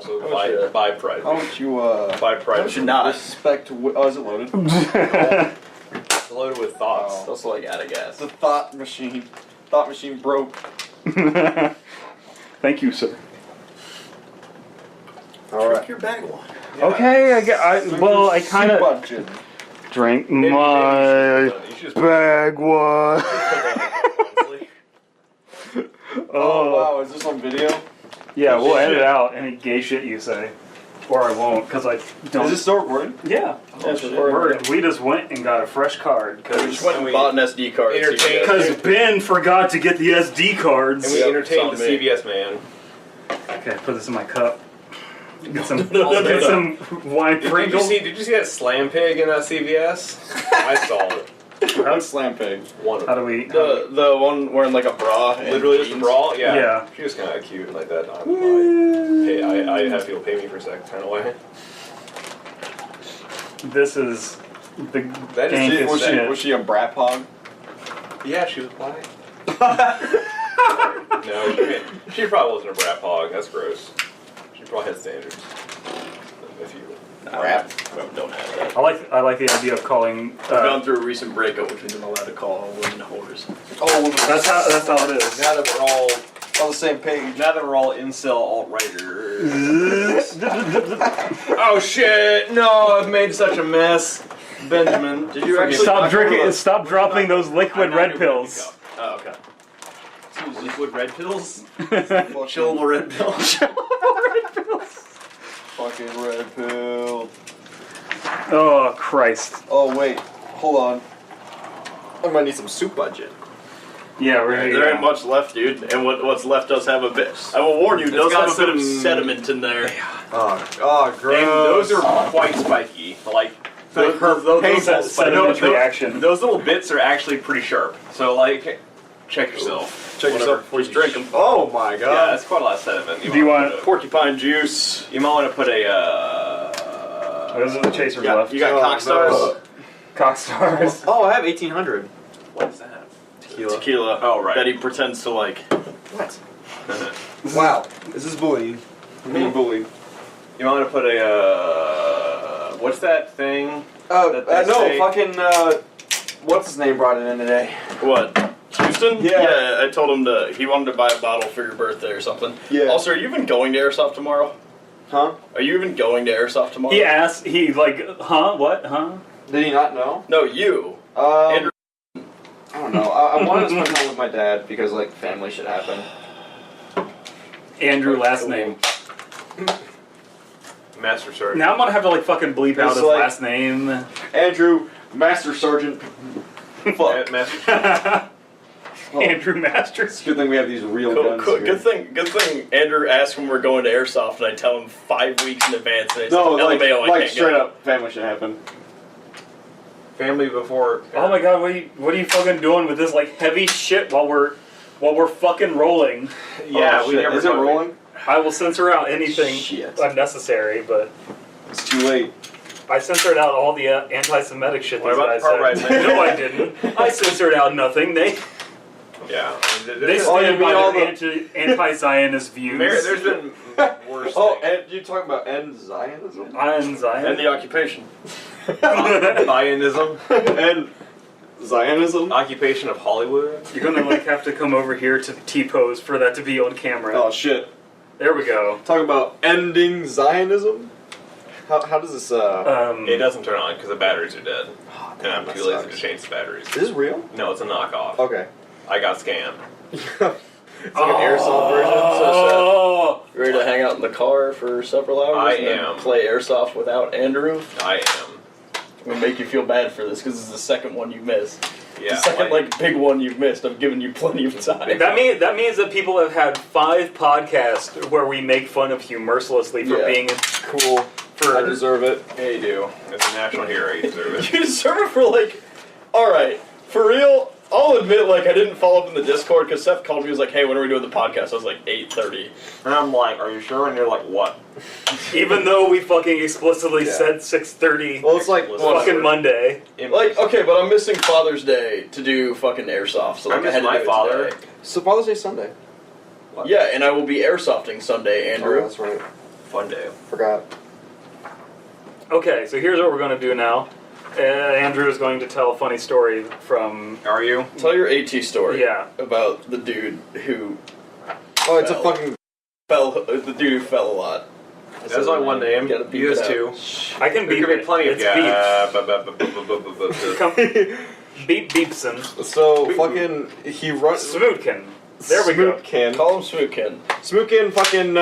also by pride. How much you, by pride. should not. Respect to... Oh, is it loaded? It's loaded with thoughts. Oh. That's like out of gas. The thought machine. Thought machine broke. Thank you, sir. Alright. Your bag one. Yeah. Okay, I kind of Budget. drank Maybe my you should just bag one. Oh, wow. Is this on video? Yeah, we'll Shit. edit out any gay shit you say. Or I won't, because I don't. Is this still recording? Yeah. That's shit. We just went and got a fresh card. We just Because went and bought an SD card. at Entertained. CVS. Ben forgot to get the SD cards. And we Yep, entertained it's the on me. CVS man. Okay, put this in my cup. Get some, No. get some wine Did you Pringles. see that Slampig in that CVS? I saw it. That's Slampig. One of How them. do we? The one wearing like a bra. And Literally just a jeans. brawl? Yeah. Yeah. She was kind of cute like that. I have people pay me for sex kind of way. This is the That is dankest Was shit. she a brat hog? Yeah, she was black. No, she probably wasn't a brat hog. That's gross. She probably had standards. If you Rap. Don't have that. I like the idea of calling. I've gone through a recent breakup, which means I'm allowed to call women whores. Oh, That's how it is. now that we're all on the same page. now that we're all incel alt-righters. Oh shit! No, I've made such a mess. Benjamin, did you actually Stop drinking. Stop dropping those liquid red pills. Oh, okay. Liquid red pills? Chillable Chillable red pills. Fucking red pill. Oh Christ. Oh, wait. Hold on. I might need some soup budget. Yeah, we're There ain't much left, dude. And what's left does have a bit. I will warn you, it does got have a bit of some- sediment in there. Oh, gross. And those are quite spiky. Like, those Painful sediment reaction. those little bits are actually pretty sharp. So, like, check yourself. Check yourself before you drink them. Oh my Yeah, god. that's quite a lot of sediment. Do you want- Porcupine juice. You might want to put a. Those are the chasers You left. got Oh, cock stars? no. Cock stars. Oh, I have 1800. What is that? Tequila. Oh, right. That he pretends to like. What? Wow. This is bullying. I'm being bullied. You might want to put a. What's that thing? That they No, say- fucking, what's his name brought it in today? What? Houston? Yeah. I told him he wanted to buy a bottle for your birthday or something. Yeah. Also, are you even going to Airsoft tomorrow? Huh? Are you even going to Airsoft tomorrow? He asked. He like, huh? What? Huh? Did he not know? No, you. I don't know. I wanted to spend time with my dad because, like, family should happen. Andrew, last name. Master Sergeant. Now I'm gonna have to like fucking bleep out It's his like- last name. Andrew, Master Sergeant. Fuck. Master Andrew Masters. Good thing we have these real Cool, guns cool. here. Good thing. Andrew asked when we're going to Airsoft, and I tell him 5 weeks in advance. And I No, say, like LMAO, I can't straight go. up, family should happen. Family before. Oh my god, what are you fucking doing with this like heavy shit while we're fucking rolling? Yeah, Oh, we shit. never. Is it rolling? I will censor out anything Shit. unnecessary, but It's too late. I censored out all the anti-Semitic shit What these about guys the part said. where I said- No, I didn't. I censored out nothing. They Yeah. they Oh, you stand mean by all their the- anti-Zionist views. There's been worse. Oh, things. and you talking about end Zionism? And Zion. And the occupation. Zionism. And Zionism? Occupation of Hollywood. You're gonna like have to come over here to T-pose for that to be on camera. Oh shit. There we go. Talking about ending Zionism? How does this, It doesn't turn on because the batteries are dead. Oh, And I'm that too lazy to sucks. change the batteries. Is this real? No, it's a knockoff. Okay. I got scammed. It's like an airsoft version. So Oh, sad. Ready to hang out in the car for several hours I and then am. play airsoft without Andrew? I am. I'm gonna make you feel bad for this because this is the second one you've missed. Yeah. The second big one you've missed. I've given you plenty of time. that means that people have had 5 podcasts where we make fun of you mercilessly for Yeah. being Cool. for I deserve it. Yeah, you do. As a national hero, you deserve it. You deserve it for alright, for real, I'll admit, I didn't follow up in the Discord because Seth called me, he was like, hey, when are we doing the podcast? I was like, 8:30. And I'm like, are you sure? And you're like, what? even though we fucking explicitly Yeah. said 6:30 Well, it's like, fucking Monday. Okay, but I'm missing Father's Day to do fucking airsoft, so I I miss had to my do it father. today. so Father's Day Sunday. Yeah, and I will be airsofting Sunday, Oh, Andrew. that's right. Fun day. Forgot. Okay, so here's what we're going to do now. Andrew is going to tell a funny story from... Are you? Tell your AT story. Yeah. About the dude who Oh, it's a fucking... the dude who fell a lot. There's only one name. You gotta beep He has it out. two. I can There beep could be it. plenty of It's beeps. yeah. Come, beep beepson. So, fucking... He runs... Smootkin. There we go. Smootkin. Call him Smootkin. Smootkin fucking,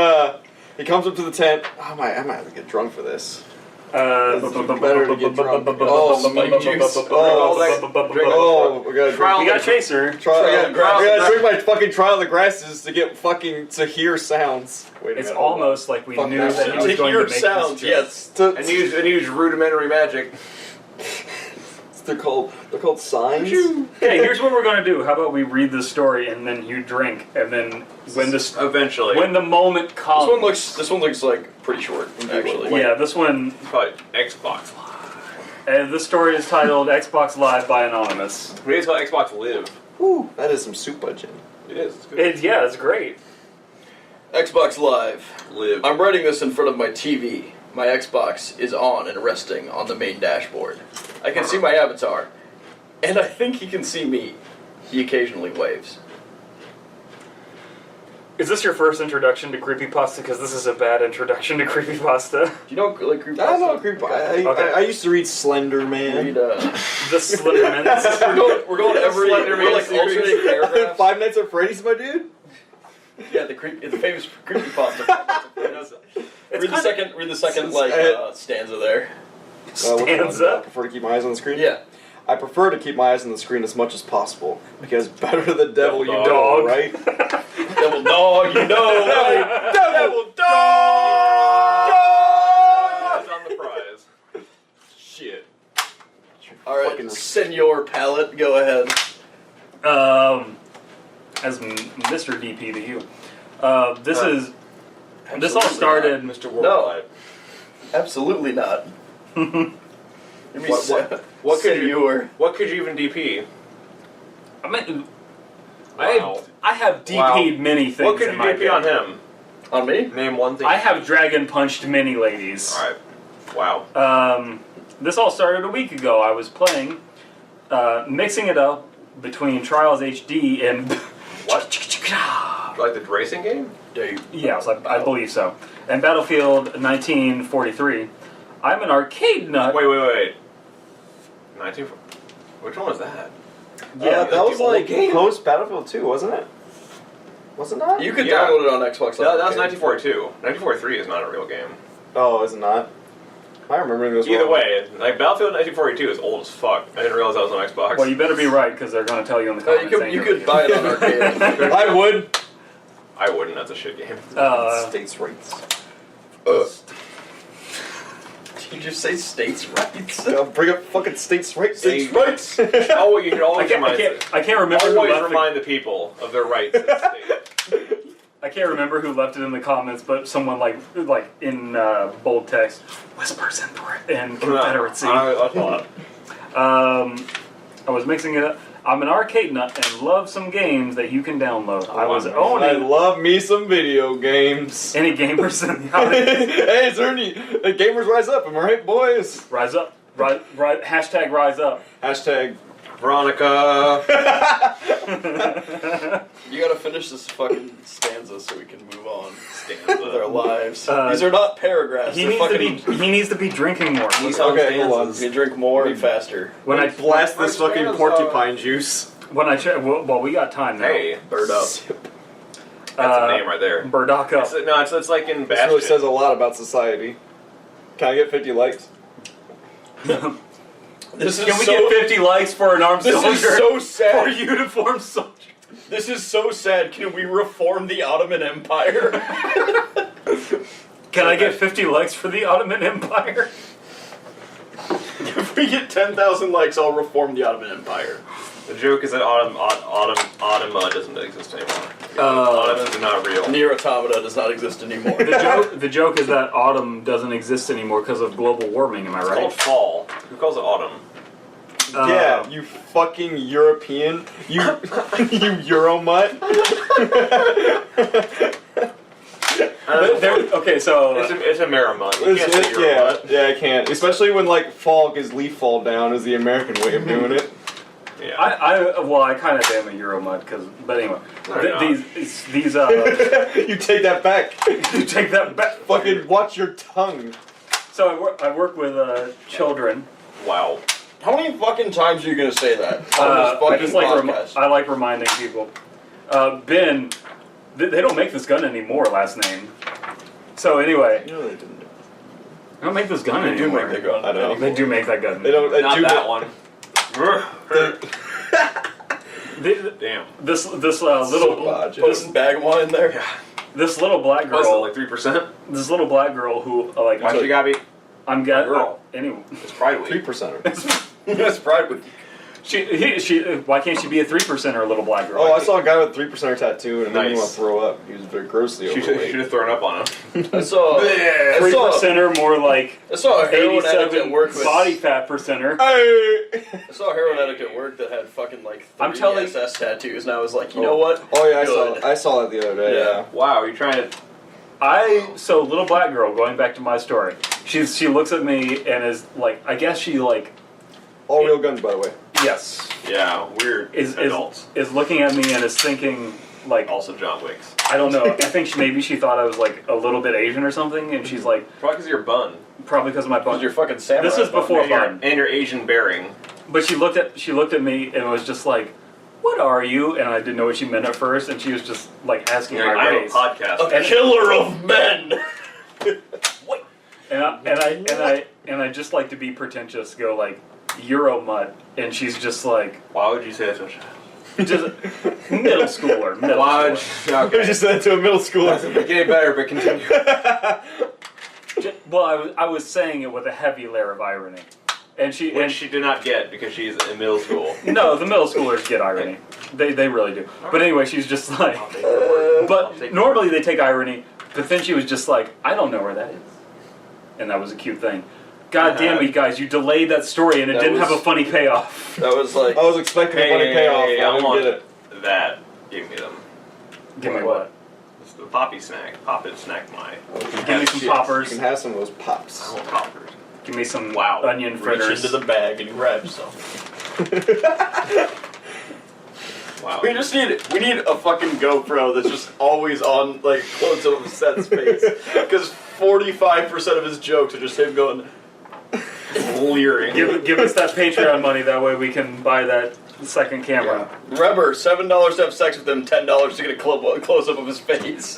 he comes up to the tent. I might have to get drunk for this. Better to get drunk. Oh, spike juice. Oh, we gotta Trial drink. We got Chaser. I gotta drink my fucking Trial of the Grasses to get fucking, to hear sounds. Wait a It's minute, hold on. almost like we Fuck knew that that he shit. was going to Your make sounds, this joke. yes. And use rudimentary magic. They're called signs. Okay, here's what we're going to do. How about we read the story and then you drink, and then when Eventually. when the moment comes. This one looks like pretty short, actually. Yeah, this one. But Xbox Live. And this story is titled "Xbox Live" by Anonymous. We need to call Xbox Live. Ooh, that is some soup budget. It is. It's good. It's great. Xbox Live. Live. I'm writing this in front of my TV. My Xbox is on and resting on the main dashboard. I can see my avatar, and I think he can see me. He occasionally waves. Is this your first introduction to Creepypasta? Because this is a bad introduction to Creepypasta. Do you know like Creepypasta? I know Creepypasta. Okay. I used to read Slender Man. Read, The Slendermans. we're going every. Slender We're Man like series. alternating paragraphs. Five Nights at Freddy's, my dude. Yeah, the famous Creepypasta. Read the second like stanza there. Which one? Stanza? I prefer to keep my eyes on the screen. Yeah. I prefer to keep my eyes on the screen as much as possible because better the devil you know, Dog. right? Devil dog, you know. Right? Devil Eyes on the prize. Shit. All right, Fucking- Senor Palette, go ahead. As Mr. DP to you. This all started. Mr. Worldwide. Absolutely not. What could you? Senor. What could you even DP? I mean, Wow. I have DP'd many things. What could in you my DP on day. him? On me? Name one thing. I have dragon punched many ladies. All right. Wow. This all started a week ago. I was playing, mixing it up between Trials HD and What? Like the racing game? yes, I believe so, and Battlefield 1943. I'm an arcade nut. Wait. 19. Which one was that? Yeah, that was the old like game. post Battlefield 2, wasn't it? Wasn't that? You could Yeah. download it on Xbox Live. That was 1942. 1943 is not a real game. Oh, is it not? I remember this. Either way, like Battlefield 1942 is old as fuck. I didn't realize that was on Xbox. Well, you better be right because they're going to tell you in the No, comments. you could buy it on arcade. I would. I wouldn't. That's a shit game. States' rights. Did you just say states' rights? Bring up fucking states' rights. States' rights. Oh, you should I always can't remember who always left remind the people of their rights in the state. I can't remember who left it in the comments, but someone like in bold text, whispers in Confederacy. That's a lot. I was mixing it up. I'm an arcade nut and love some games that you can download. I was I owning love me some video games. any gamers in the audience. Hey, is there any gamers rise up? Am I right, boys? Rise up. Hashtag rise up. Hashtag Veronica. You gotta finish this fucking stanza so we can move on with our Stanza. lives. Uh, These are not paragraphs. He they're needs to be drinking more. Okay, hold on. You drink more and faster. When I Blast this My fucking fans, porcupine juice. when I check, well, we got time now. Hey, Bird up. that's a name right there. Burdock up. It's like in This Bastion. really says a lot about society. Can I get 50 likes? This is Can we so, get 50 likes for an armed This soldier? is so For sad. uniformed soldier. This is so sad. Can we reform the Ottoman Empire? Can I get 50 likes for the Ottoman Empire? If we get 10,000 likes, I'll reform the Ottoman Empire. The joke is that Automata doesn't exist anymore. Ottomans are not real. Near Automata does not exist anymore. The joke is that autumn doesn't exist anymore because of global warming, am I It's right? called fall. Who calls it autumn? Yeah, you fucking European. You Euromut. Okay, so It's a Merrimut. You can't say you're a mutt. Yeah, I can't. Especially when like fog is leaf fall down is the American way of doing it. Yeah. I kind of am a Euromud but anyway, No, you're not. these You take that back. you take that back. Fucking watch your tongue. So I work with children. Wow. How many fucking times are you gonna say that on I this fucking just like podcast? I like reminding people. Ben, they don't make this gun anymore. Last name. So anyway, No, they didn't. they don't make this gun They do anymore. make that gun. I know. They do make that gun. They don't. Not that one. Damn. This little Put bag of one in there. this little black What's it, girl. like 3%? This little black girl who like Why she gotta be I'm got girl? anyway. It's Pride Week. 3%er. That's Pride Week. She why can't she be a 3%er little black girl? Oh, I saw a guy with 3%er tattoo and it made me Nice. want to throw up. He was very grossly She overweight. should have thrown up on him. I saw a 3%er more like I saw a heroin addict 87 at work with body fat percenter. Hey! I saw a heroin addict at work that had fucking like 3 I'm telling- SS tattoos, and I was like, you know what? Oh yeah, Good. I saw that the other day. Yeah. Yeah. Wow, you're trying to. So little black girl, going back to my story, she looks at me and is like, I guess she like, All real guns, by the way. yes, Yeah, weird is adults. looking at me and is thinking like, Also John Wicks. I don't know. I think maybe she thought I was like a little bit Asian or something, and she's like, Probably because of your bun. probably because of my Because bun. you're fucking samurai. This is before bun. And your Asian bearing. But she looked at me and was just like, "What are you?" And I didn't know what she meant at first, and she was just like asking You're my like, I'm a race. podcast. A killer of men. And I just like to be pretentious, go like Euromut, and she's just like Why would you say that to a child? just middle schooler. Middle Why would schooler. you? I just said that to a middle schooler. It's getting better, but continue. Well, I was saying it with a heavy layer of irony, and Which she did not get because she's in middle school. no, the middle schoolers get irony. They really do. But anyway, she's just like, I'll take your word. I'll but take normally they take irony, but then she was just like, I don't know where that is, and that was a cute thing. God damn it, you guys! You delayed that story, and it That didn't was- have a funny payoff. That was like. I was expecting a funny payoff. Hey, I I didn't want get it. that. Give me them. Give me what? It's the poppy snack. Pop it, snack my. Give me some Shit. poppers. You can have some of those I pops. want poppers. Give me some Wow. onion Reach fritters. into the bag and grab some. Wow. We need a fucking GoPro that's just always on, like, close up of Seth's face. Because 45% of his jokes are just him going, Leering. Give us that Patreon money, that way we can buy that second camera. Reber, $7 to have sex with him, $10 to get a close up of his face.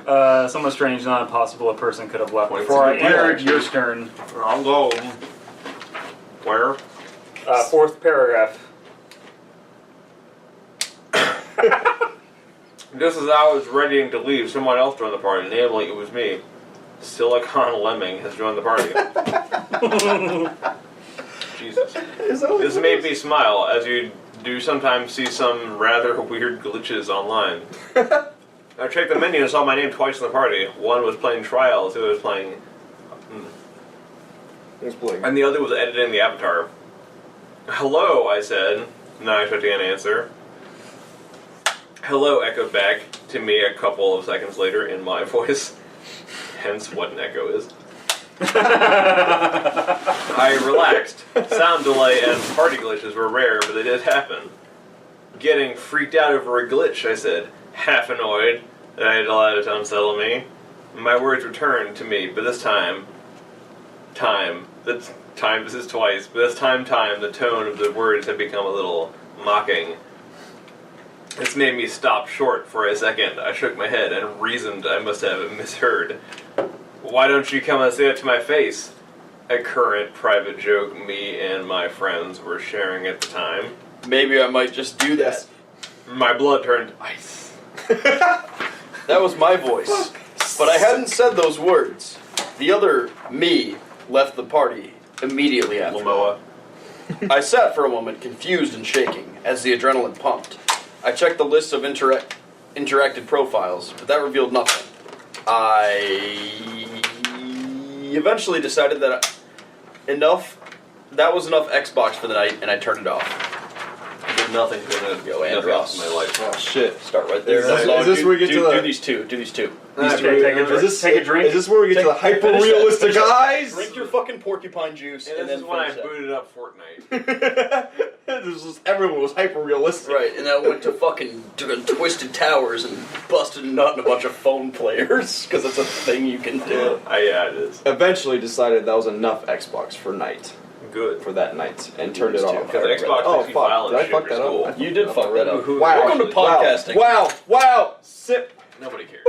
Somewhat strange, not impossible, a person could have left Wait, before I it's a good entered point, your stern. I'll go. Where? Fourth paragraph. Just as I was readying to leave, someone else joined the party. Namely, it was me. Silicon Lemming has joined the party. Jesus. This made me smile, as you do sometimes see some rather weird glitches online. I checked the menu and saw my name twice in the party. One was playing Trials, the other was playing... There's Blake. And the other was editing the avatar. Hello, I said, not expecting an answer. Hello echoed back to me a couple of seconds later in my voice. Hence what an echo is. I relaxed. Sound delay and party glitches were rare, but they did happen. Getting freaked out over a glitch, I said, half annoyed that I had allowed it to unsettle me. My words returned to me, but this time, this is twice, but this time, the tone of the words had become a little mocking. This made me stop short for a second. I shook my head and reasoned I must have misheard. Why don't you come and say it to my face? A current private joke me and my friends were sharing at the time. Maybe I might just do that. My blood turned ice. That was my voice. But I hadn't said those words. The other me left the party immediately after. Lamoa. I sat for a moment, confused and shaking, as the adrenaline pumped. I checked the list of interacted profiles, but that revealed nothing. I eventually decided that was enough Xbox for the night, and I turned it off. Nothing's gonna Go, nothing Andros. else in my life. Oh shit. Start right there. Is this where we get to the- Do these two. Do these two. Take a drink. Is this where we get to the Finish hyper that, realistic finish that. eyes? Drink your fucking porcupine juice, And and this then is when I finish that. booted up Fortnite. Everyone was hyper realistic. Right, and I went to fucking Twisted Towers and busted a nut in a bunch of phone players, because it's a thing you can do. Yeah, it is. Eventually decided that was enough Xbox for night. Good. For that night. And turned it off. Because Xbox Oh, makes me fuck. violent Did I shit fuck for that school. up? You did fuck that up. Who- Welcome to actually- podcasting. Wow. Sip. Nobody cares.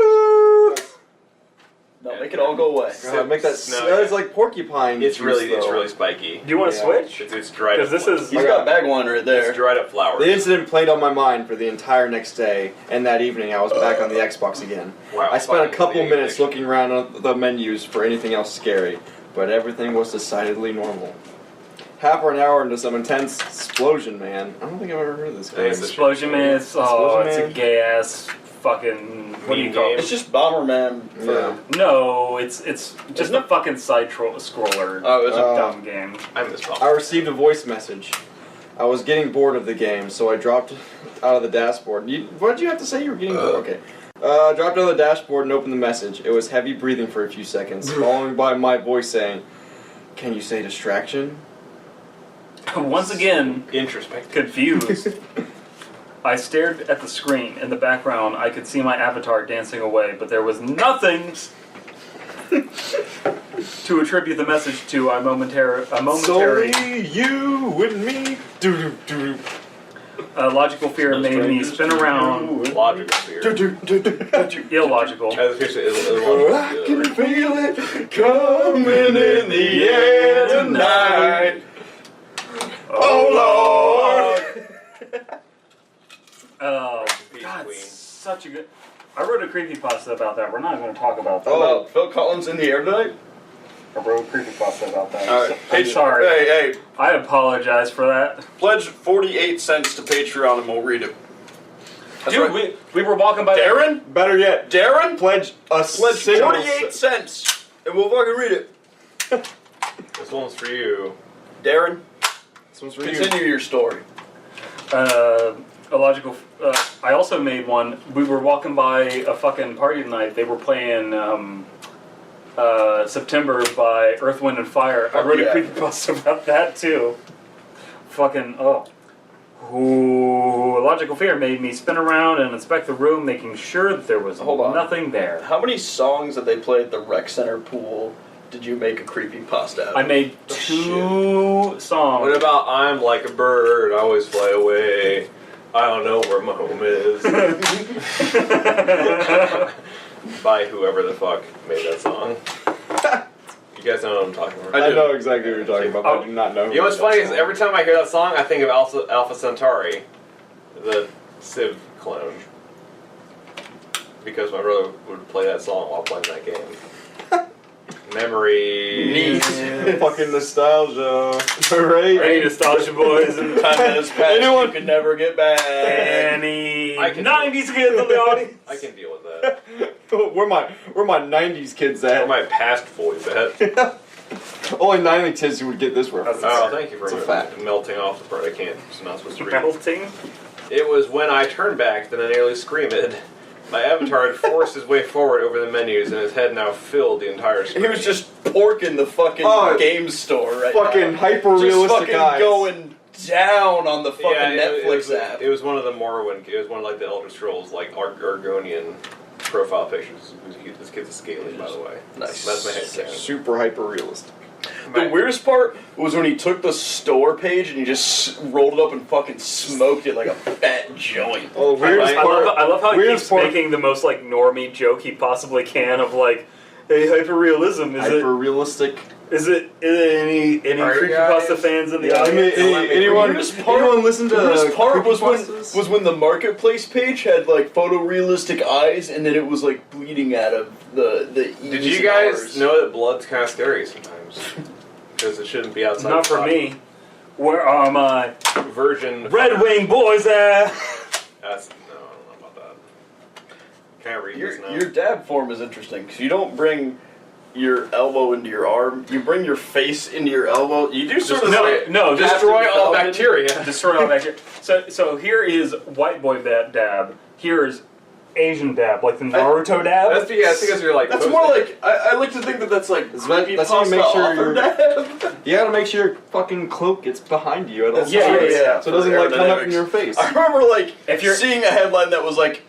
No, make it all go away. God, make that. No, That is like porcupine. It's juice, really though. spiky. Do you want to Yeah. switch? It's dried up. Because this is. He's got bag one right there. It's dried up flowers. The incident played on my mind for the entire next day, and that evening I was back on the Xbox again. Wow, I spent a fucking couple big minutes addiction. looking around on the menus for anything else scary, but everything was decidedly normal. Half or an hour into some intense explosion, man. I don't think I've ever heard of this guy. It's a- Explosion Man. It's a Man. gay ass fucking. What do you Meme call game. It's just Bomberman. Yeah. No, it's just a fucking side scroller. Oh, is it? Dumb game. I miss I received a voice message. I was getting bored of the game, so I dropped out of the dashboard. What did you have to say? You were getting bored? Okay. Dropped out of the dashboard and opened the message. It was heavy breathing for a few seconds, followed by my voice saying, "Can you say distraction?" Once again, Introspective. confused. I stared at the screen. In the background, I could see my avatar dancing away, but there was nothing to attribute the message to. A momentary Solely you and me. Do. logical fear made me spin around. Logical fear. Illogical. As a picture, I can feel it coming in the air tonight. Oh Lord! Oh, Peace, God, Queen. such a good. I wrote a creepypasta about that. We're not going to talk about that. Oh, Phil Collins in the air tonight? I wrote a creepypasta about that. Alright. I'm sorry. Hey, I apologize for that. pledge 48 cents to Patreon and we'll read it. That's Dude, right. we were walking by. Darren? Better yet, Darren? pledge Pledge single 48 cents and we'll fucking read it. This one's for you. Darren, This one's for you. continue your story. Illogical. I also made one. We were walking by a fucking party tonight. They were playing September by Earth, Wind, and Fire. I wrote Yeah. a creepypasta about that too. Fucking, oh. Ooh, illogical fear made me spin around and inspect the room, making sure that there was Hold on. nothing there. How many songs that they played at the rec center pool did you make a creepypasta out of? I made two songs. What about I'm like a bird, I always fly away. I don't know where my home is. By whoever the fuck made that song. You guys know what I'm talking about. I know exactly what you're talking about, but I do not know. You know what's funny is every time I hear that song, I think of Alpha Centauri, the Civ clone. Because my brother would play that song while playing that game. Memories. Yeah, fucking nostalgia, right? Hey, nostalgia boys and Time that has passed, Anyone- you can never get back. any I can- 90s kids in the audience. I can deal with that. Where my '90s kids Or at? my past boys at. Only '90s kids who would get this reference. Oh, thank you for It's a fact. melting off the part I can't. It's not supposed to read. Melting. It was when I turned back that I nearly screamed. My avatar had forced his way forward over the menus, and his head now filled the entire screen. He was just porking the fucking Oh, game store right Fucking now. hyper Just realistic fucking eyes. going down on the fucking Netflix app. It was one of the Morrowind. It was one of like the Elder Scrolls, like Argonian profile pictures. This kid's a scaling, by the way. Nice. That's my head canon. Super hyper realistic. The weirdest part was when he took the store page and he just rolled it up and fucking smoked it like a fat joint. Oh, the weirdest I part. love how he weirdest keeps part- making the most like normie joke he possibly can of like, hey, hyperrealism, Hyper realistic. is it any Are you creepypasta guys- fans in the Yeah, I mean, audience? anyone listen to The weirdest part was creepypastas? when the marketplace page had like photorealistic eyes and then it was like bleeding out of the Did E's you and guys R's. know that blood's kind of scary sometimes? Because it shouldn't be outside. Not the for body. me. Where are my Version. Red Wing boys at? That's no, I don't know about that. Can I read this now? Your dab form is interesting because you don't bring your elbow into your arm. You bring your face into your elbow. You do sort of destroy all bacteria. Destroy all bacteria. So here is white boy dab. Here is Asian dab, like the Naruto dab. That's because you're like. That's more like I like to think that that's like that's how you make sure you gotta make sure your fucking cloak gets behind you at all times. Yeah. So it doesn't like come up in your face. I remember like if you're seeing a headline that was like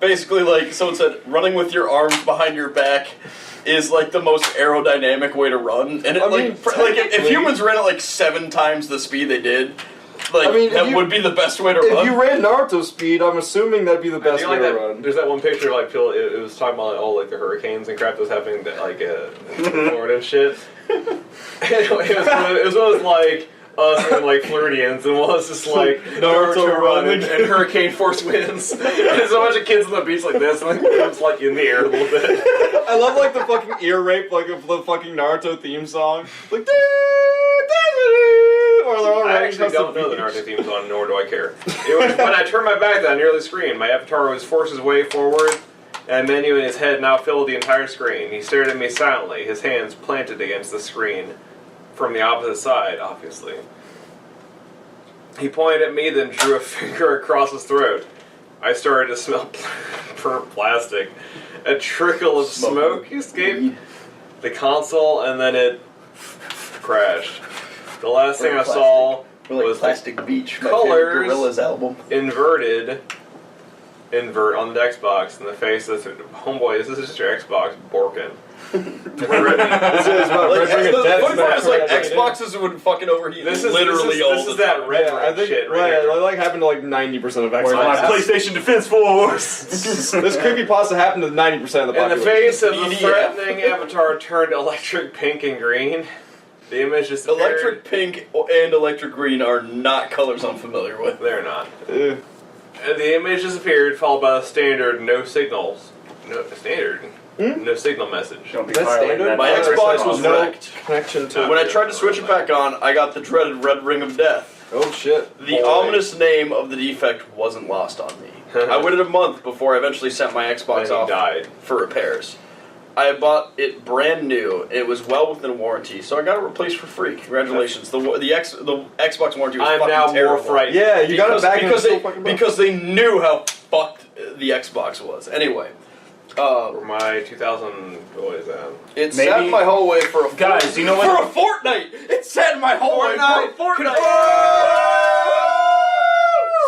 basically like someone said running with your arms behind your back is like the most aerodynamic way to run, and if humans ran at like 7 times the speed they did. That would be the best way to run. If you ran Naruto speed, I'm assuming that'd be the best way to run. There's that one picture like Phil. It was talking about all like the hurricanes and crap that was happening in Florida and shit. it was one of those like us and like Floridians, and one was just like Naruto running and hurricane force winds. And there's a bunch of kids on the beach like this, and like it's like in the air a little bit. I love like the fucking ear rape like of the fucking Naruto theme song, like. I actually don't know the Naruto theme song, nor do I care. It was when I turned my back that near the screen. My avatar was forced his way forward, and a menu in his head now filled the entire screen. He stared at me silently, his hands planted against the screen from the opposite side, obviously. He pointed at me, then drew a finger across his throat. I started to smell burnt plastic. A trickle of smoke escaped the console, and then it crashed. The last thing I saw was Plastic Beach, my colors favorite Gorillaz album. invert on the Xbox in the face of homeboy. This is just your Xbox borking. The funny part is like Xboxes would fucking overheat. This is that red shit right here. It like happened to like 90% of Xbox. My PlayStation Defense Force. This creepypasta happened to 90% of the population. In the face of the threatening avatar turned electric pink and green. The image is electric pink and electric green are not colors I'm familiar with. They're not. And the image disappeared, followed by the standard no signal message. Don't be That's standard. My Xbox was no wrecked. Connection to. When I tried to switch it back on, I got the dreaded red ring of death. Oh shit! The ominous name of the defect wasn't lost on me. I waited a month before I eventually sent my Xbox off for repairs. I bought it brand new, and it was well within warranty, so I got it replaced for free. Congratulations. The Xbox warranty was fucking terrible. I'm now more frightened. Yeah, you got it back because they knew how fucked the Xbox was. Anyway. For my 2000, what is that? It sat in my hallway for a fortnight. Guys, you know what? For a fortnight! It sat in my hallway for a fortnight!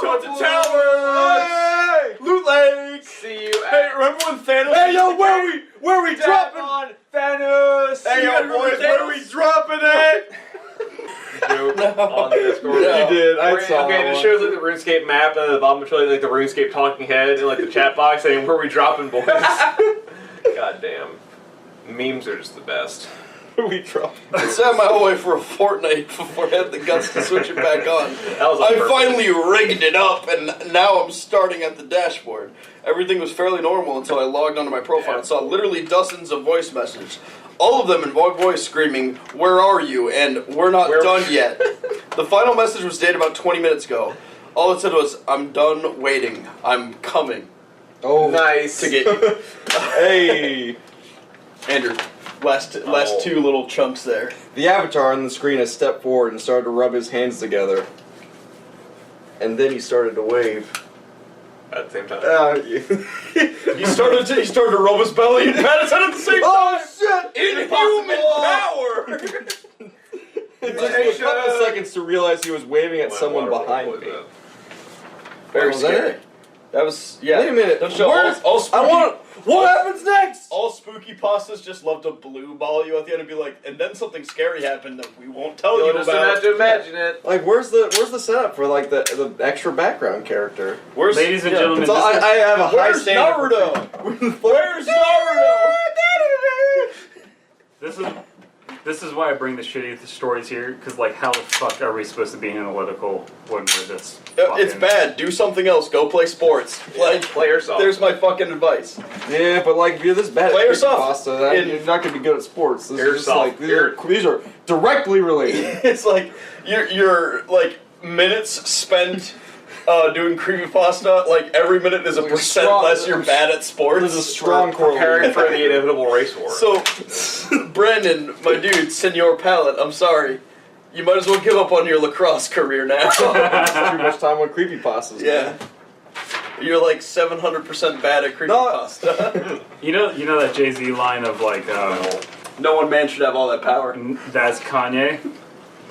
Shut the towers! Loot Lake! See you at... Hey, remember when Thanos... Hey, yo, where we dropping? On Thanos! Hey, yo, boys, where we dropping it? Joke on the Discord. You did. I saw. Okay, it shows like the RuneScape map, and at the bottom it shows like the RuneScape talking head, and like the chat box saying, "Where we dropping, boys?" God damn, memes are just the best. We dropped. It sat in my hallway for a fortnight before I had the guts to switch it back on. I finally rigged it up, and now I'm starting at the dashboard. Everything was fairly normal until I logged onto my profile and saw literally dozens of voice messages. All of them in one voice screaming, "Where are you?" and "We're not done yet." The final message was dated about 20 minutes ago. All it said was, "I'm done waiting. I'm coming." Oh, nice. To get you. Hey. Andrew, last 2 little chunks there. The avatar on the screen has stepped forward and started to rub his hands together. And then he started to wave. At the same time. He started to rub his belly and pat his head at the same time. Oh shit! Inhuman power! It took me a couple seconds to realize he was waving at someone behind me. Very scary. That was Wait a minute. All what happens next? All spooky pastas just love to blue ball you at the end and be like, and then something scary happened that we won't tell you just about. have to imagine it. Like, where's the setup for like the extra background character? Ladies and gentlemen, I have a high standard. Naruto? Where's Naruto? This is why I bring the shitty stories here, because like, how the fuck are we supposed to be analytical when we're this? It's bad. Do something else. Go play sports. Like, play yourself. There's my fucking advice. Yeah, but like if you're this bad play at yourself. pasta, you're not gonna be good at sports. This is just like these are directly related. It's like you're like minutes spent doing creepypasta, like every minute is a Like a percent strong- less you're bad at sports. There's a strong Preparing correlation. for the inevitable race war. So, Brandon, my dude, Senor Pallet, I'm sorry. You might as well give up on your lacrosse career now. Too much time on creepypastas. Yeah. You're like 700% bad at creepypasta. You know that Jay-Z line of like, No one man should have all that power. that's Kanye,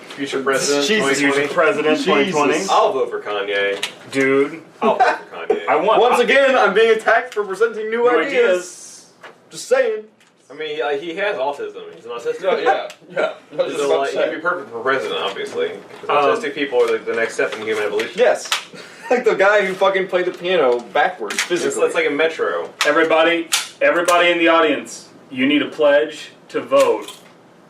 Future president, Jesus. 2020. future president, 2020. Jesus. I'll vote for Kanye. Dude, I'll vote for Kanye. I want. Once again, I'm being attacked for presenting new New ideas. Just saying. I mean, he has autism. He's an autistic. No, yeah. I was just So, about to he'd be say. perfect for president, obviously. Because autistic people are like the next step in human evolution. Yes. Like the guy who fucking played the piano backwards It's, physically. it's like a metro. everybody in the audience, you need a pledge to vote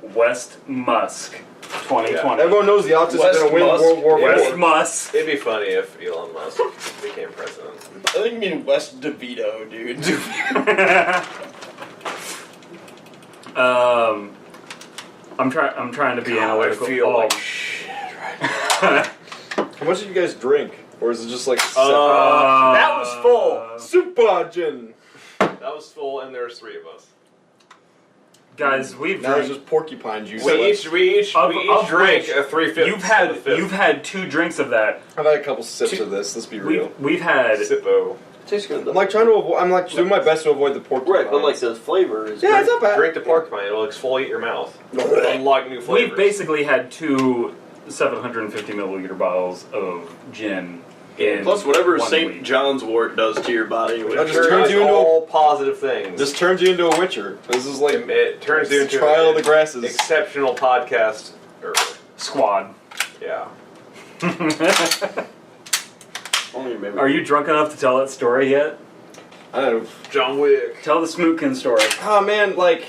West Musk 2020. Everyone knows the autism is West going to win Musk. World War West IV. Musk. It'd be funny if Elon Musk became president. I think you mean West DeVito, dude. I'm trying to be analytical. I feel Oh. like shit right How much did you guys drink? Or is it just like that was full. Super gin? That was full, and there's 3 of us. Guys, we've Now it's drank. just porcupine juice. We left. each Of drank which a 3/5. You've had 2 drinks of that. I've had a couple sips of this. Let's be real. We've had. Sippo. Tastes good though. I'm like trying to avoid. I'm like doing my best to avoid the porcupine. Right, but like the flavor is yeah, great. it's not bad. Drink the porcupine. It'll exfoliate your mouth. Unlock new flavors. We've basically had 2 750 milliliter bottles of gin. In Plus whatever 1 St. week. John's wort does to your body. That Which just turns you into all positive things. This turns you into a witcher. This is like it turns you it's into trial an of the grasses. exceptional podcast. Squad. Yeah. only maybe. Are you drunk enough to tell that story yet? I don't know. John Wick. Tell the Smootkin story. Oh man, like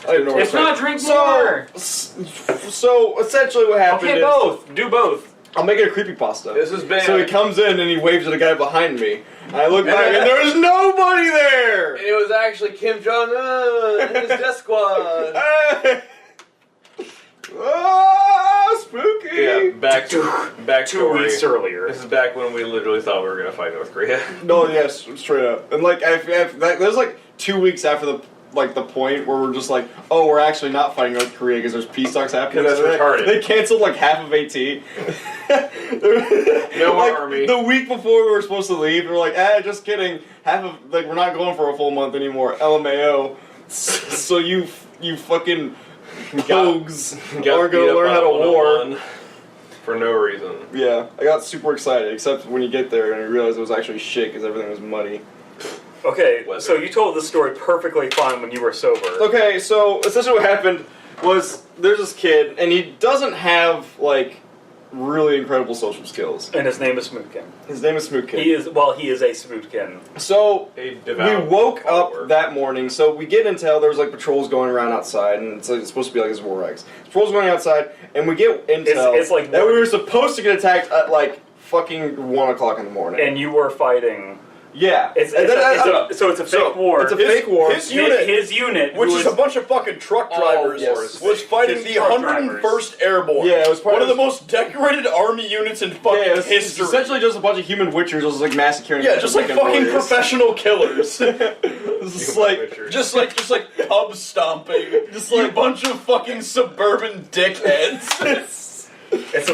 I don't know. what If to not, say. drink more. So essentially, what happened Okay, is both. Do both. I'm making a creepypasta. This is bad. So he comes in and he waves at a guy behind me. And I look back and there's nobody there. And it was actually Kim Jong Un and his death squad. Hey! Ah, spooky. Yeah, back 2 story. weeks earlier. This is back when we literally thought we were gonna fight North Korea. No, yes, straight up. And like, there's like 2 weeks after the point where we're just like, oh, we're actually not fighting North Korea because there's peace talks happening. 'Cause that's retarded. They canceled like half of AT. No like, army. The week before we were supposed to leave, we were like, just kidding. Half of like we're not going for a full month anymore. LMAO. So you fucking hogs are gonna learn how to war. For no reason. Yeah, I got super excited, except when you get there and you realize it was actually shit because everything was muddy. Okay, Weather. so you told the story perfectly fine when you were sober. Okay, so essentially what happened was there's this kid, and he doesn't have, like, really incredible social skills. And his name is Smootkin. His name is Smootkin. He is a Smootkin. So, A we devout woke follower. up that morning, so we get intel, there's, like, patrols going around outside, and it's supposed to be, like, this war X. Patrols going outside, and we get intel It's like that we were supposed to get attacked at, like, fucking 1 o'clock in the morning. And you were fighting. Yeah. So it's a fake war. It's a fake war. His unit, His unit, which who is a bunch of fucking truck drivers, yes. was fighting His the truck 101st Airborne. Yeah, it was part one of of the most decorated army units in fucking Yeah, it's history. essentially just a bunch of human witchers just, like, massacring Yeah, just like weekend fucking warriors. professional killers. It's just like... just like pub stomping. Just like a bunch of fucking suburban dickheads. It's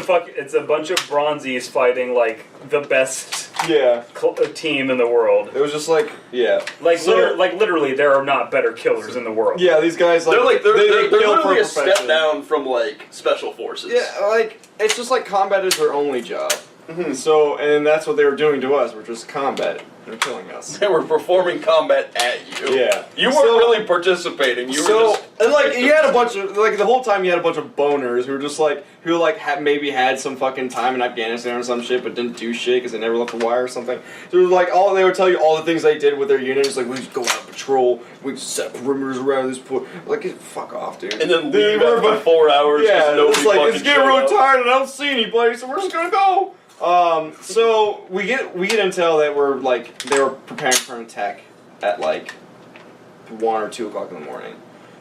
a bunch of bronzies fighting like the best Yeah. team in the world. It was just like, yeah. Like So- literally, there are not better killers in the world. Yeah, these guys, like... they're they kill for literally a profession. step down from like special forces. Yeah, like, it's just like combat is their only job. Mm-hmm. So, and that's what they were doing to us, which was combat. They're killing us. They were performing combat at you. Yeah. You weren't really participating. You were just... and like, you had a bunch of, like, the whole time you had a bunch of boners who were just like, maybe had some fucking time in Afghanistan or some shit, but didn't do shit because they never left the wire or something. So, like, they would tell you all the things they did with their unit. It's like, we just go out patrol, we set perimeters around this point. Like, fuck off, dude. And then They leave were after 4 hours because Yeah, nobody it's like, fucking it's getting showed really up. tired and I don't see anybody, so we're just gonna go. So we get intel that they were preparing for an attack at like 1 or 2 o'clock in the morning.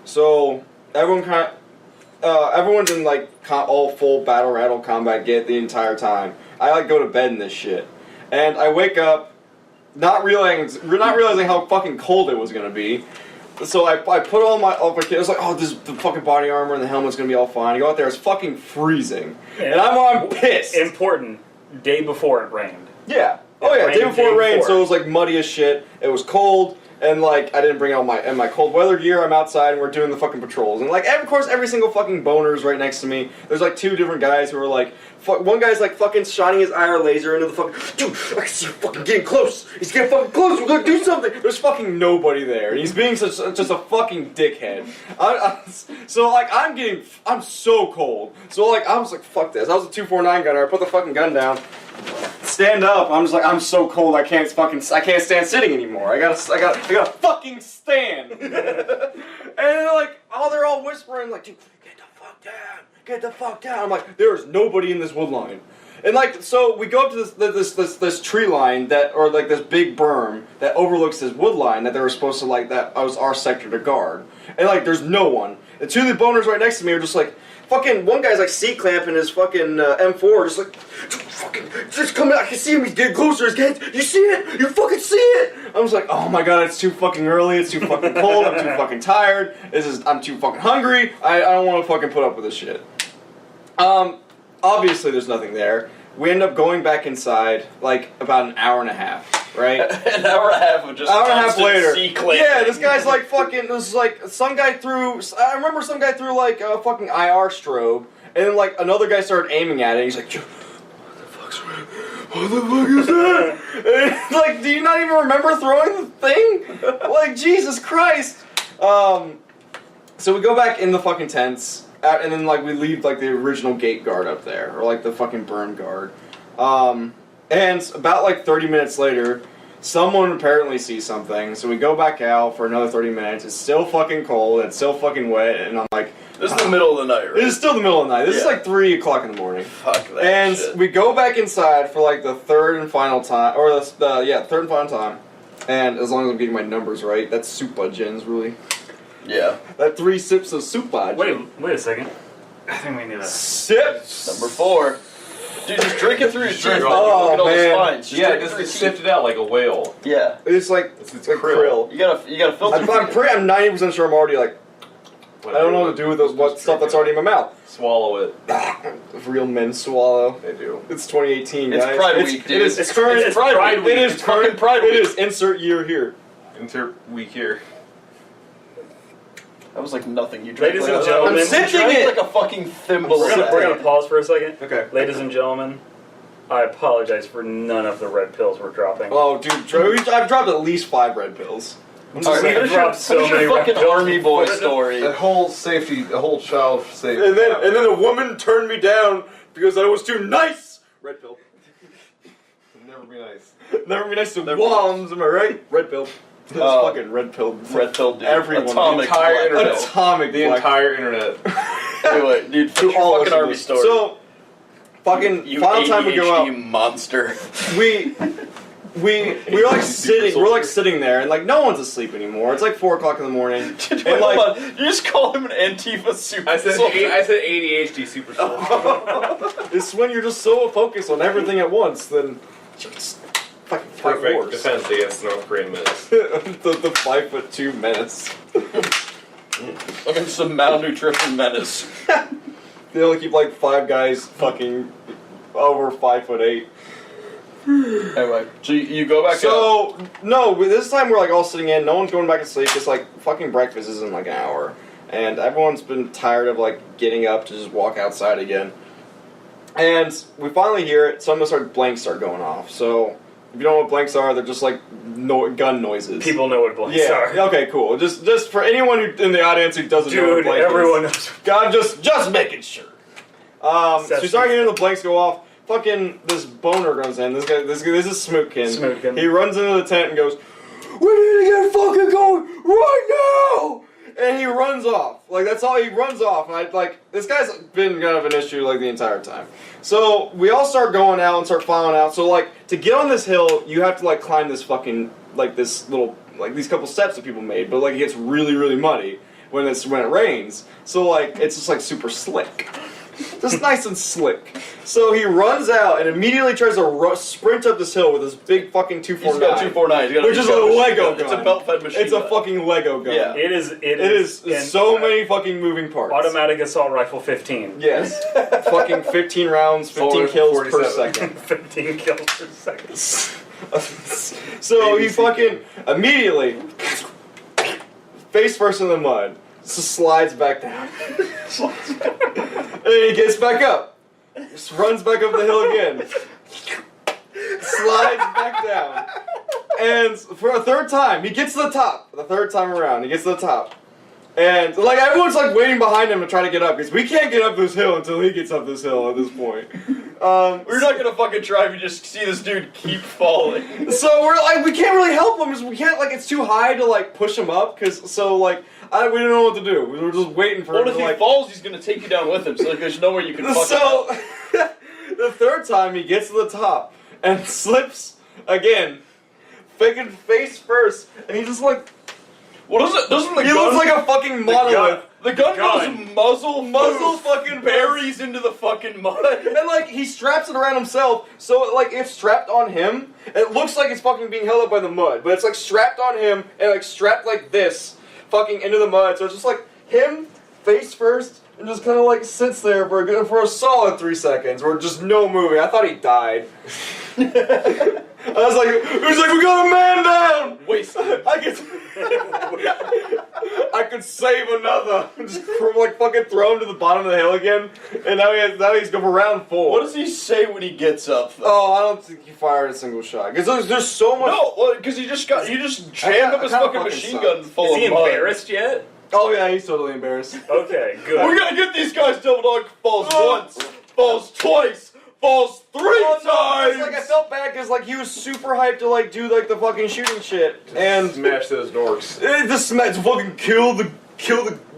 So everyone's in like all full battle rattle combat get the entire time, I like go to bed in this shit, and I wake up, not realizing how fucking cold it was gonna be. So I put all my kit. I was like, oh, the fucking body armor and the helmet's gonna be all fine. I go out there, it's fucking freezing, and I'm pissed. Important. Day before it rained. Yeah. Oh yeah, day before it rained, so it was like muddy as shit. It was cold, and like I didn't bring out my cold weather gear. I'm outside, and we're doing the fucking patrols, and like of course every single fucking boner is right next to me. There's like two different guys who are like, one guy's like fucking shining his IR laser into the fucking, dude, I can see you fucking getting close. He's getting fucking close. We're gonna do something. There's fucking nobody there, and he's being just a fucking dickhead. So like I'm so cold. So like I was like, fuck this. I was a 249 gunner. I put the fucking gun down. Stand up. I'm just like, I'm so cold. I can't stand sitting anymore. I gotta fucking stand. And like, they're all whispering like, dude, get the fuck down. Get the fuck down. I'm like, there is nobody in this wood line. And like, so we go up to this tree line or like this big berm that overlooks this wood line that they were supposed to like, that was our sector to guard. And like, there's no one. The two of the boners right next to me are just like, fucking, one guy's like C-clamping his fucking M4, just like, fucking, just come out, I can see him, he's getting closer, his head, you see it? You fucking see it? I was like, oh my god, it's too fucking early, it's too fucking cold, I'm too fucking tired, I'm too fucking hungry, I don't want to fucking put up with this shit. Obviously there's nothing there. We end up going back inside, like, about an hour and a half, right? An hour and a half of just hour and a half later. C-clamping. Yeah, this guy's like fucking, this is like, I remember some guy threw like a fucking IR strobe, and then like another guy started aiming at it, and he's like, what the fuck is that? And, like, do you not even remember throwing the thing? Like, Jesus Christ. So we go back in the fucking tents, and then like we leave like the original gate guard up there, or like the fucking burn guard. And about like 30 minutes later, someone apparently sees something, so we go back out for another 30 minutes. It's still fucking cold, it's still fucking wet, and I'm like, this is the middle of the night, right? This is still the middle of the night. This is like 3 o'clock in the morning. Fuck that and shit. We go back inside for like the third and final time, third and final time. And as long as I'm getting my numbers right, that's Supa gins, really. Yeah. That 3 sips of Supa gin. Wait a second. I think we need a sip. Number 4. Dude, just drink it through your teeth. Oh, Look at all man. the spines. Just drink it through just your sift it out like a whale. Yeah. It's like It's like krill. You gotta filter. I'm 90% sure I'm already like, I don't know what to do with those stuff that's already in my mouth. Swallow it. Real men swallow. They do. It's 2018, It's guys. Pride Week, dude. It's current. It's Pride Week. It is It's fucking current. Pride Week. It is insert year here. Insert week here. That was like nothing. You drank Ladies like and a- gentlemen, you I'm sipping drank it. like a fucking thimble. We're gonna pause for a second. Okay. Ladies and gentlemen, I apologize for none of the red pills we're dropping. Oh, dude, I've dropped at least 5 red pills. I'm just Alright, saying. we dropped so finish many your red fucking pills. army boy story. That whole safety, the whole child safety. And then a woman turned me down because I was too nice. Red pill. Never be nice. Never be nice to woms, am I right? Red pill. It's fucking red pill. Red pill, dude. Everyone. Atomic The entire black internet. pill. Atomic. The black- entire internet. Anyway, dude, To finish your all fucking army listeners. story. So, fucking you final time we go ADHD out. monster. We're like sitting. We're like sitting there, and like no one's asleep anymore. It's like 4 o'clock in the morning. Dude, And, wait, like- hold on. You just call him an Antifa super I said soldier. ADHD super soldier. It's when you're just so focused on everything at once, then just fucking fight Perfect wars. defense against North Korean menace. the 5'2" menace. Against some malnutrition menace. They only keep like 5 guys fucking over 5'8". Anyway, so you go back up. So no, this time we're like all sitting in. No one's going back to sleep. It's like fucking breakfast is in like an hour, and everyone's been tired of like getting up to just walk outside again. And we finally hear it. Some of our blanks start going off. So if you don't know what blanks are, they're just like gun noises. People know what blanks Yeah. are. Okay. Cool. Just for anyone in the audience who doesn't know what Dude, blank everyone is. knows. God, just making sure. So you start hearing the blanks go off. Fucking this boner runs in. This is Smootkin. Smootkin. He runs into the tent and goes, "We need to get fucking going right now!" And he runs off. Like that's all. He runs off, and I like this guy's been kind of an issue like the entire time. So we all start going out and start filing out. So like to get on this hill, you have to like climb this fucking like this little like these couple steps that people made, but like it gets really muddy when it rains. So like it's just like super slick. Just nice and slick. So he runs out and immediately tries to sprint up this hill with this big fucking He's got 249. 249. Which is a Lego gun. It's a belt-fed machine. It's a fucking Lego gun. Yeah. It It is so many fucking moving parts. Automatic assault rifle 15. Yes. Fucking 15 rounds, 15 Forward kills per 47. second. 15 kills per second. So he ABC fucking immediately face first in the mud, just slides back down. And then he gets back up, just runs back up the hill again, slides back down, and for a third time, he gets to the top. The third time around, he gets to the top. And, like, everyone's, like, waiting behind him to try to get up, because we can't get up this hill until he gets up this hill at this point. We're not gonna fucking try if you just see this dude keep falling. So we're, like, we can't really help him, because we can't, like, it's too high to, like, push him up, because, so, like, we didn't know what to do. We were just waiting for What him if to, he like... falls, he's gonna take you down with him, so like, there's no way you can fuck So, the third time, he gets to the top, and slips again, fucking face first, and he just, like... What is it? Doesn't the He gun... looks like a fucking monolith. The gun goes muzzle fucking buries into the fucking mud. And, like, he straps it around himself, so, like, it's strapped on him. It looks like it's fucking being held up by the mud, but it's, like, strapped on him, and, like, strapped like this, fucking into the mud. So it's just, like, him, face first, and just kind of, like, sits there for a solid 3 seconds, where just no moving. I thought he died. I was like, we got a man down! Wasted. I could save another. Just like fucking throw him to the bottom of the hill again, and now he's going for round 4. What does he say when he gets up, though? Oh, I don't think he fired a single shot because there's so much. No, well, because you just jammed up his fucking machine gun full Is he of mud. embarrassed yet? Oh yeah, he's totally embarrassed. Okay, good. We're gonna get these guys. Double Dog falls once, falls twice, falls 3 times. It's like I felt bad because like he was super hyped to like do like the fucking shooting shit and Smash those norks. just fucking kill the.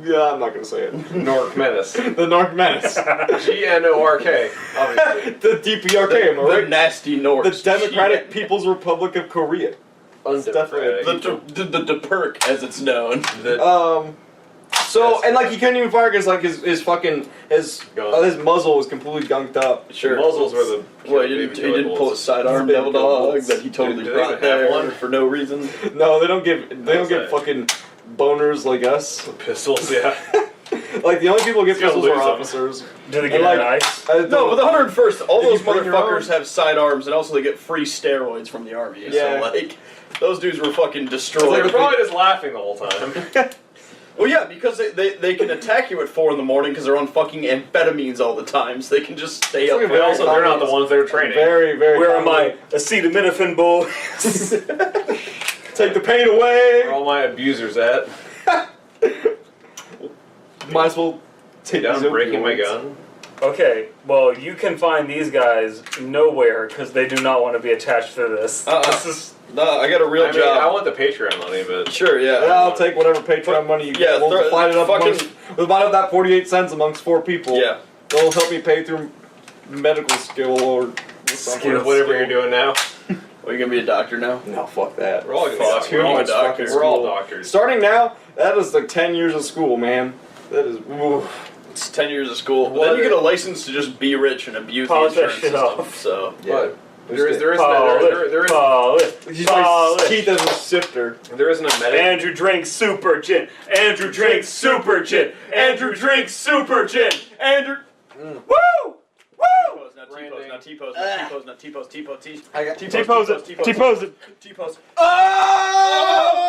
Yeah, I'm not gonna say it. Nork Menace. The Nork Menace. GNORK, obviously. The DPRK, am I The right? nasty Norks. The Democratic People's Republic of Korea. Undemocratic. The DPERK, as it's known. So and like he couldn't even fire because like his fucking his muzzle was completely gunked up. Sure. The muzzles were the. Well, he didn't pull his sidearm Big Devil Dog bullets. that he totally Do they brought even have there one? for no reason. No, they don't give Okay. fucking boners like us. Pistols, yeah. Like the only people who get He's gonna pistols are lose them. officers. Do they And, get like, nice? No, but the 101st, all Did those you bring your motherfuckers own? have sidearms, and also they get free steroids from the army. Yeah. So, like, those dudes were fucking They're destroyed. probably just laughing the whole time. Well, yeah, because they can attack you at 4 in the morning because they're on fucking amphetamines all the time, so they can just stay It's up. like a for very also, They're not the ones that are training. Very, very. Where am common. I? Acetaminophen boys. Take the pain away. Where all my abusers at? Might as well take Down these breaking my opioids. gun. Okay, well, you can find these guys nowhere because they do not want to be attached to this. This is Nah, I got a real I mean, job. I want the Patreon money, but Sure, yeah. Yeah, I'll take whatever Patreon money you Yeah, get. We'll divide it up fucking- divide up that 48 cents amongst 4 people. Yeah. They'll help me pay through medical skill or something. whatever you're doing now. Are you gonna be a doctor now? No, fuck that. We're all gonna be Fuck, doctors. we're all much doctors. fucking We're all school. doctors. Starting now, that is like 10 years of school, man. That is. Oof. It's 10 years of school. But What? then you get a license to just be rich and abuse the Polish that insurance shit system. off. So, But there isn't a He's like teeth as a sifter. there isn't a medic. Andrew drinks super gin. Andrew drinks super gin. Andrew drinks super gin. Andrew. Woo! Woo! T-pose, not T-pose, not T-pose, not T-pose, not T-pose, T-pose, I got T-pose it. T-pose it. T-pose. Oh!